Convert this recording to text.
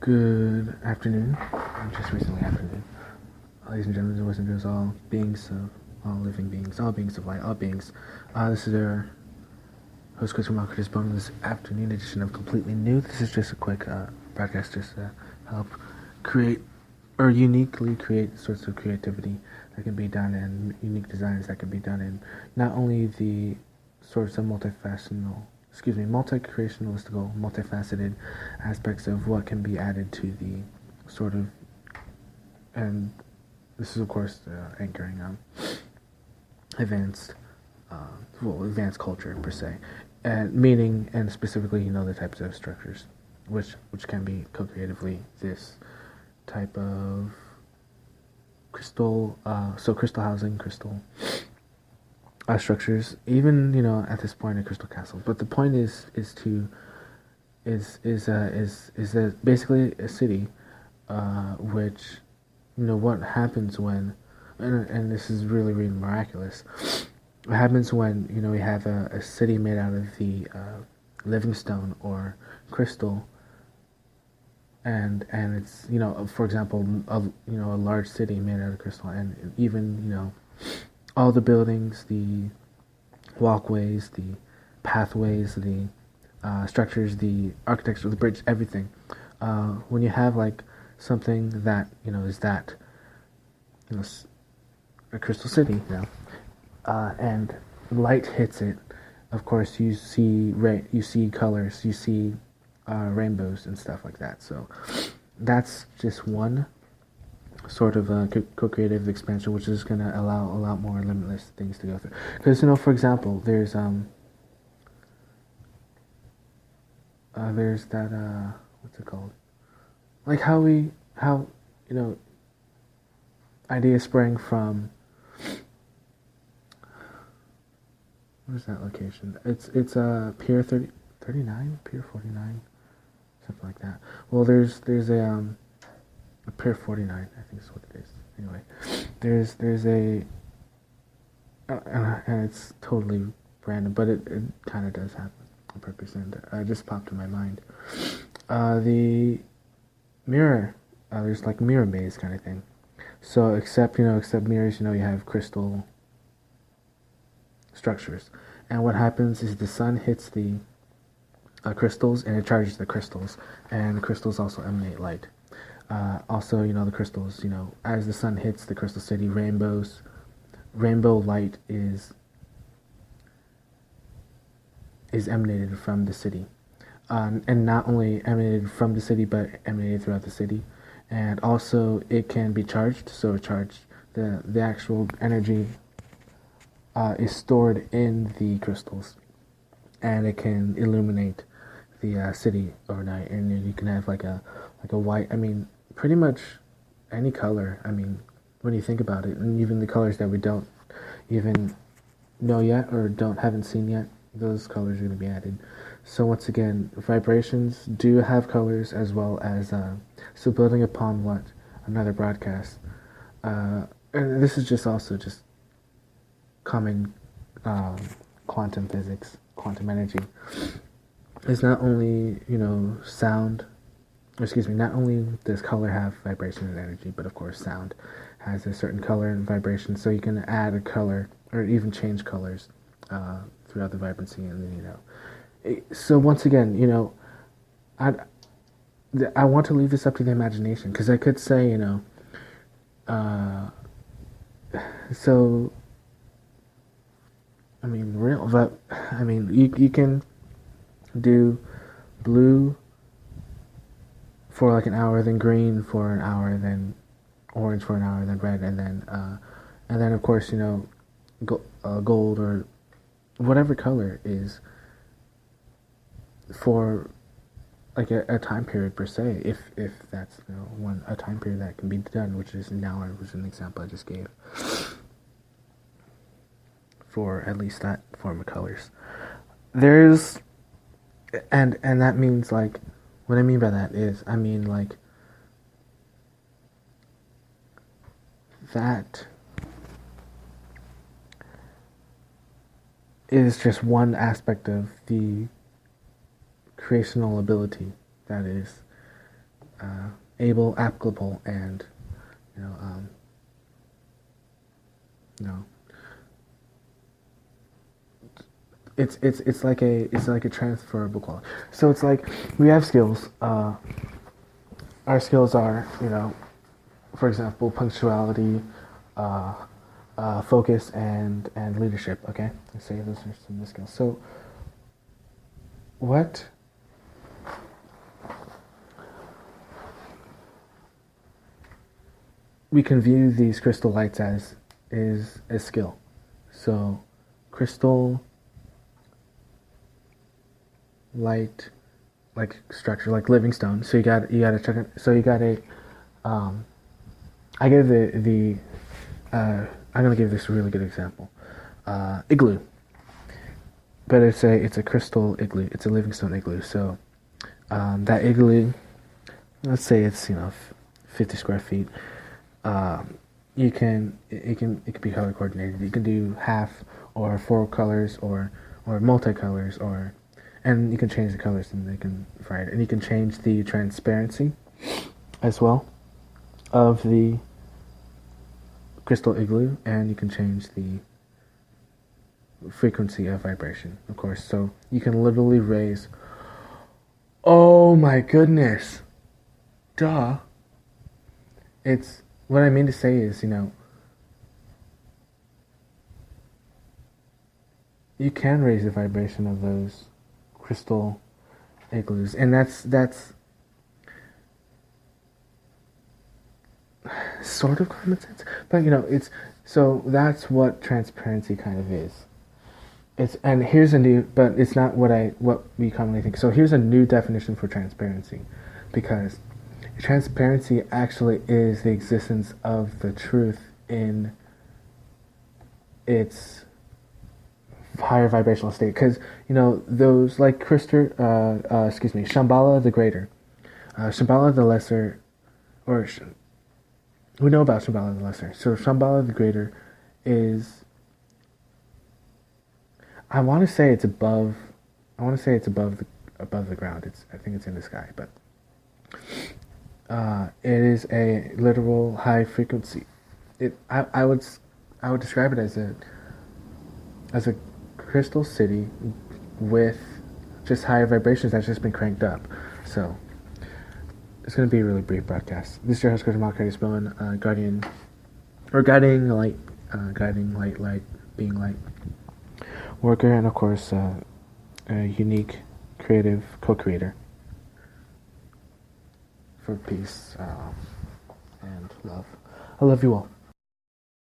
Good afternoon, just recently afternoon. Ladies and gentlemen, boys and girls, all beings of, all living beings, all beings of light, all beings. This is our host, Chris from Curtis Bone, this afternoon edition of Completely New. This is just a quick broadcast just to help create, or uniquely create sorts of creativity that can be done in unique designs that can be done in not only the sorts of multi-creationalistical, multifaceted aspects of what can be added to the sort of, and this is of course anchoring on advanced culture per se, and meaning and specifically the types of structures, which can be co-creatively this type of crystal, crystal housing, crystal structures, even at this point a crystal castle. But the point is that basically a city, which what happens when, and this is really miraculous. What happens when we have a city made out of the living stone or crystal, and it's for example a large city made out of crystal, and even all the buildings, the walkways, the pathways, the structures, the architecture, the bridge, everything. When you have like something that is that a crystal city, and light hits it, of course you see colors, you see rainbows and stuff like that. So that's just one sort of co-creative expansion, which is going to allow a lot more limitless things to go through. Because for example, there's that what's it called? Like how ideas sprang from. Where's that location? It's Pier 39, Pier 49, something like that. Well, there's a Pier 49, I think is what it is. Anyway, there's a and it's totally random, but it kind of does have a purpose, and it just popped in my mind. The mirror, there's like mirror maze kind of thing. So except mirrors, you have crystal structures, and what happens is the sun hits the crystals and it charges the crystals, and the crystals also emanate light. Also, the crystals, as the sun hits the crystal city, rainbow light is emanated from the city, and not only emanated from the city, but emanated throughout the city, and also it can be charged. So the actual energy is stored in the crystals, and it can illuminate the city overnight, and you can have like a white. I mean, pretty much any color. I mean, when you think about it, and even the colors that we don't even know yet or haven't seen yet, those colors are going to be added. So once again, vibrations do have colors as well as so building upon what another broadcast. And this is just common quantum physics, quantum energy. Is not only not only does color have vibration and energy, but of course sound has a certain color and vibration. So you can add a color or even change colors throughout the vibrancy, and then So once again, I want to leave this up to the imagination, because I could say so. I mean, you can do blue for like an hour, then green for an hour, then orange for an hour, then red, and then of course gold or whatever color is for like a time period per se, if that's a time period that can be done, which is an hour, which is an example I just gave for at least that form of colors. There's and that means, like, what I mean by that is, I mean like that is just one aspect of the creational ability that is able, applicable, and you know, um, you know, it's like a transferable quality. So it's like we have skills. Our skills are, for example, punctuality, uh, focus, and leadership. Okay, let's say those are some of the skills. So what we can view these crystal lights as is a skill. So crystal light, like structure, like living stone. So you got to check it. So you got a I gave the I'm gonna give this a really good example. Igloo, but it's a crystal igloo. It's a living stone igloo. So that igloo, let's say it's 50 square feet. You can it can be color coordinated. You can do half or four colors or multicolors and you can change the colors and they can vary it. And you can change the transparency as well of the crystal igloo, and you can change the frequency of vibration, of course. So you can literally raise. Oh my goodness, duh. It's what I mean to say is, you can raise the vibration of those crystal igloos, and that's sort of common sense, but it's so that's what transparency kind of is. And here's a new, but it's not what we commonly think. So here's a new definition for transparency, because transparency actually is the existence of the truth in its higher vibrational state. Because those like Shambhala the Greater, Shambhala the Lesser, or we know about Shambhala the Lesser. So Shambhala the Greater is, I want to say it's above the ground. I think it's in the sky, but it is a literal high frequency. I would describe it as a crystal city with just higher vibrations that's just been cranked up. So it's going to be a really brief broadcast. This is your host, Coach Mark Spillman, guiding light, being light worker, and of course a unique creative co-creator for peace and love. I love you all.